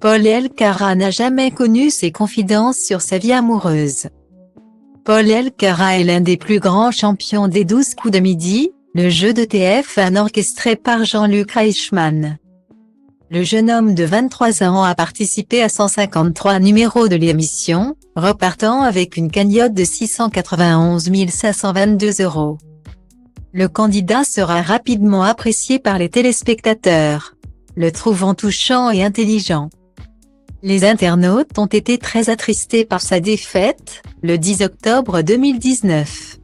Paul Elkarat n'a jamais connu ses confidences sur sa vie amoureuse. Paul Elkarat est l'un des plus grands champions des 12 coups de midi, le jeu de TF1 orchestré par Jean-Luc Reichmann. Le jeune homme de 23 ans a participé à 153 numéros de l'émission, repartant avec une cagnotte de 691 522 €. Le candidat sera rapidement apprécié par les téléspectateurs, le trouvant touchant et intelligent. Les internautes ont été très attristés par sa défaite, le 10 octobre 2019.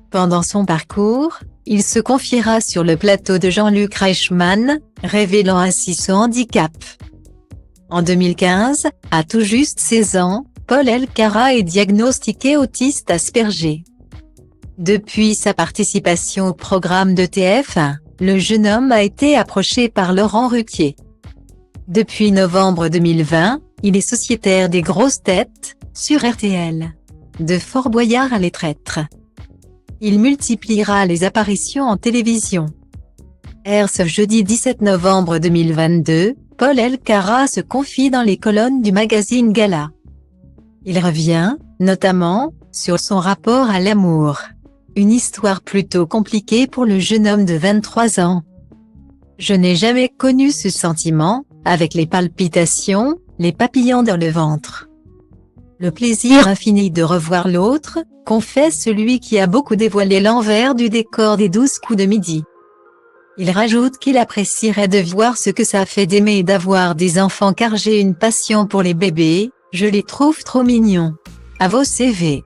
Pendant son parcours, il se confiera sur le plateau de Jean-Luc Reichmann, révélant ainsi son handicap. En 2015, à tout juste 16 ans, Paul Elkarat est diagnostiqué autiste Asperger. Depuis sa participation au programme de TF1, le jeune homme a été approché par Laurent Ruquier. Depuis novembre 2020, il est sociétaire des Grosses Têtes, sur RTL. De Fort Boyard à Les Traîtres. Il multipliera les apparitions en télévision. Ce jeudi 17 novembre 2022, Paul Elkarat se confie dans les colonnes du magazine Gala. Il revient, notamment, sur son rapport à l'amour. Une histoire plutôt compliquée pour le jeune homme de 23 ans. Je n'ai jamais connu ce sentiment, avec les palpitations, les papillons dans le ventre. Le plaisir infini de revoir l'autre, confesse celui qui a beaucoup dévoilé l'envers du décor des 12 coups de midi. Il rajoute qu'il apprécierait de voir ce que ça fait d'aimer et d'avoir des enfants car j'ai une passion pour les bébés, je les trouve trop mignons. À vos CV.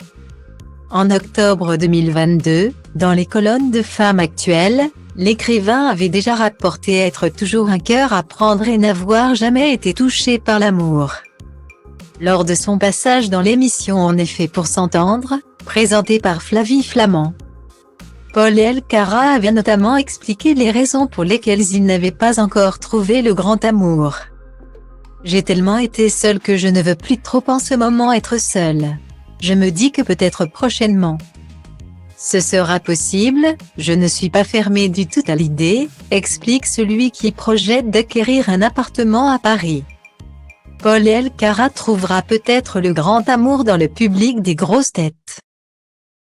En octobre 2022, dans les colonnes de Femmes Actuelles, l'écrivain avait déjà rapporté être toujours un cœur à prendre et n'avoir jamais été touché par l'amour. Lors de son passage dans l'émission En effet pour s'entendre, présentée par Flavie Flament. Paul Elkarat avait notamment expliqué les raisons pour lesquelles il n'avait pas encore trouvé le grand amour. J'ai tellement été seul que je ne veux plus trop en ce moment être seul. Je me dis que peut-être prochainement. Ce sera possible, je ne suis pas fermé du tout à l'idée, explique celui qui projette d'acquérir un appartement à Paris. Paul Elkarat trouvera peut-être le grand amour dans le public des Grosses Têtes.